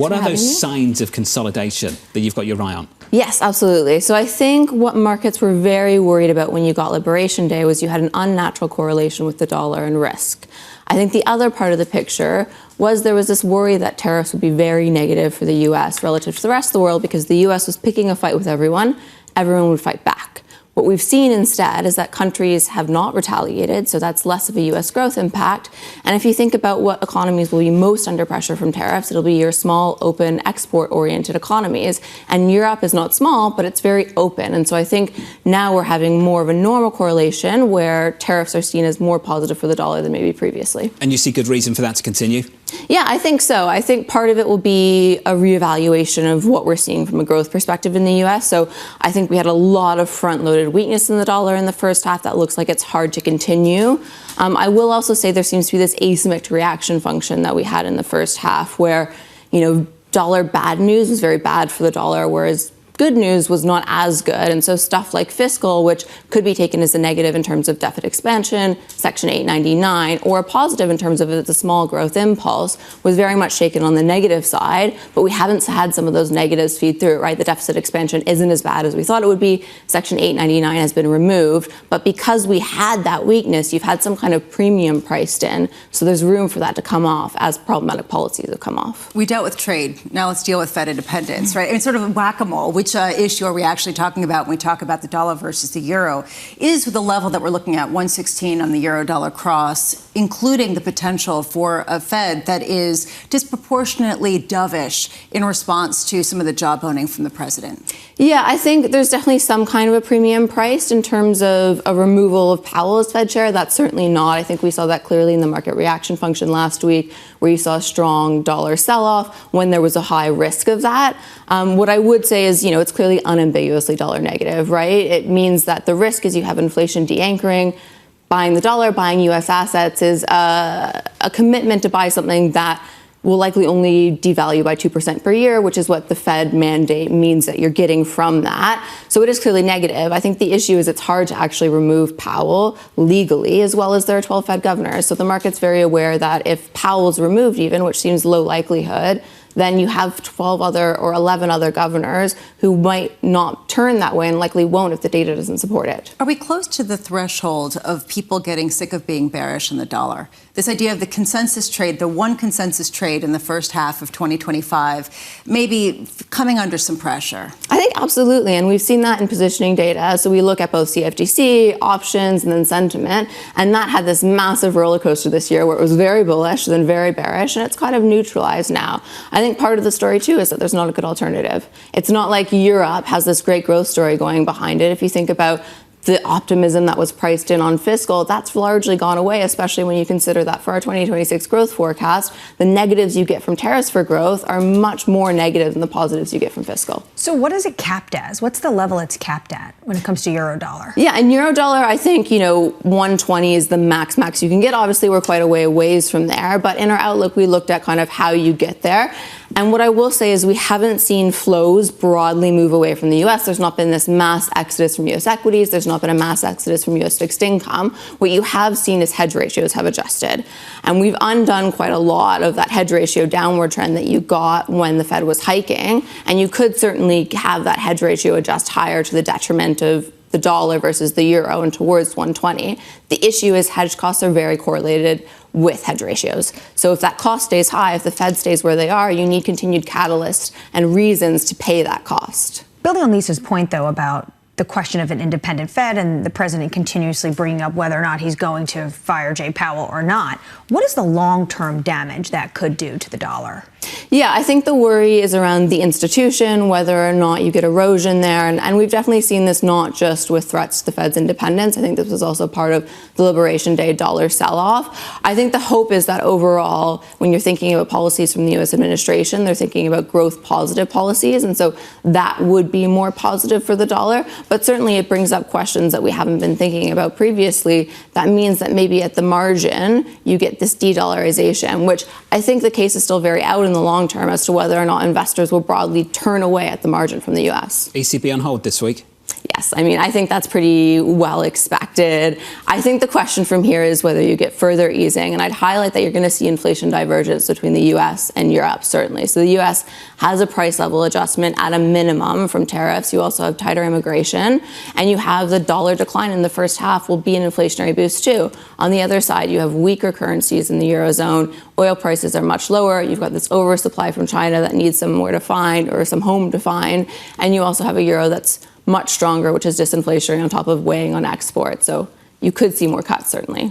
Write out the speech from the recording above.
What are those signs of consolidation that you've got your eye on? Yes, absolutely. So I think what markets were very worried about when you got Liberation Day was you had an unnatural correlation with the dollar and risk. I think the other part of the picture was there was this worry that tariffs would be very negative for the U.S. relative to the rest of the world because the U.S. was picking a fight with everyone would fight back. What we've seen instead is that countries have not retaliated, so that's less of a U.S. growth impact. And if you think about what economies will be most under pressure from tariffs, it'll be your small, open, export-oriented economies. And Europe is not small, but it's very open. And so I think now we're having more of a normal correlation where tariffs are seen as more positive for the dollar than maybe previously. And you see good reason for that to continue? Yeah, I think so. I think part of it will be a reevaluation of what we're seeing from a growth perspective in the U.S. So I think we had a lot of front-loaded weakness in the dollar in the first half. That looks like it's hard to continue. I will also say there seems to be this asymmetric reaction function that we had in the first half where, dollar bad news was very bad for the dollar, whereas good news was not as good. And so stuff like fiscal, which could be taken as a negative in terms of deficit expansion, Section 899, or a positive in terms of the small growth impulse, was very much shaken on the negative side. But we haven't had some of those negatives feed through, right? The deficit expansion isn't as bad as we thought it would be. Section 899 has been removed. But because we had that weakness, you've had some kind of premium priced in. So there's room for that to come off as problematic policies have come off. We dealt with trade. Now let's deal with Fed independence, right? It's sort of a whack-a-mole, which issue are we actually talking about when we talk about the dollar versus the euro? Is the level that we're looking at, 116 on the euro-dollar cross, including the potential for a Fed that is disproportionately dovish in response to some of the jawboning from the president? Yeah, I think there's definitely some kind of a premium priced in terms of a removal of Powell as Fed chair. That's certainly not. I think we saw that clearly in the market reaction function last week, where you saw a strong dollar sell-off when there was a high risk of that. What I would say is, it's clearly unambiguously dollar negative, right? It means that the risk is you have inflation de-anchoring. Buying the dollar, buying U.S. assets is a commitment to buy something that will likely only devalue by 2% per year, which is what the Fed mandate means that you're getting from that. So it is clearly negative. I think the issue is it's hard to actually remove Powell legally, as well as there are 12 Fed governors. So the market's very aware that if Powell's removed even, which seems low likelihood, then you have 12 other or 11 other governors who might not turn that way and likely won't if the data doesn't support it. Are we close to the threshold of people getting sick of being bearish in the dollar? This idea of the consensus trade, the one consensus trade in the first half of 2025, maybe coming under some pressure? I think absolutely, and we've seen that in positioning data. So we look at both CFTC, options, and then sentiment, and that had this massive roller coaster this year where it was very bullish, then very bearish, and it's kind of neutralized now. I think part of the story, too, is that there's not a good alternative. It's not like Europe has this great growth story going behind it. If you think about the optimism that was priced in on fiscal, that's largely gone away, especially when you consider that for our 2026 growth forecast, the negatives you get from tariffs for growth are much more negative than the positives you get from fiscal. So what is it capped as? What's the level it's capped at when it comes to euro dollar? Yeah, in euro dollar, I think, 120 is the max you can get. Obviously, we're quite a ways from there. But in our outlook, we looked at kind of how you get there. And what I will say is we haven't seen flows broadly move away from the U.S. There's not been this mass exodus from U.S. equities. There's not been a mass exodus from U.S. fixed income. What you have seen is hedge ratios have adjusted. And we've undone quite a lot of that hedge ratio downward trend that you got when the Fed was hiking. And you could certainly have that hedge ratio adjust higher to the detriment of the dollar versus the euro and towards 120. The issue is hedge costs are very correlated with hedge ratios. So if that cost stays high, if the Fed stays where they are, you need continued catalysts and reasons to pay that cost. Building on Lisa's point, though, about the question of an independent Fed and the president continuously bringing up whether or not he's going to fire Jay Powell or not, what is the long-term damage that could do to the dollar? Yeah, I think the worry is around the institution, whether or not you get erosion there. And we've definitely seen this not just with threats to the Fed's independence. I think this was also part of the Liberation Day dollar sell-off. I think the hope is that overall, when you're thinking about policies from the U.S. administration, they're thinking about growth positive policies. And so that would be more positive for the dollar. But certainly it brings up questions that we haven't been thinking about previously. That means that maybe at the margin, you get this de-dollarization, which I think the case is still very out in the long term as to whether or not investors will broadly turn away at the margin from the U.S. ECB on hold this week? Yes, I mean, I think that's pretty well expected. I think the question from here is whether you get further easing, and I'd highlight that you're going to see inflation divergence between the U.S. and Europe, certainly. So the U.S. has a price level adjustment at a minimum from tariffs. You also have tighter immigration, and you have the dollar decline in the first half will be an inflationary boost too. On the other side, you have weaker currencies in the Eurozone. Oil prices are much lower. You've got this oversupply from China that needs somewhere to find or some home to find, and you also have a euro that's much stronger, which is disinflationary on top of weighing on exports. So you could see more cuts, certainly.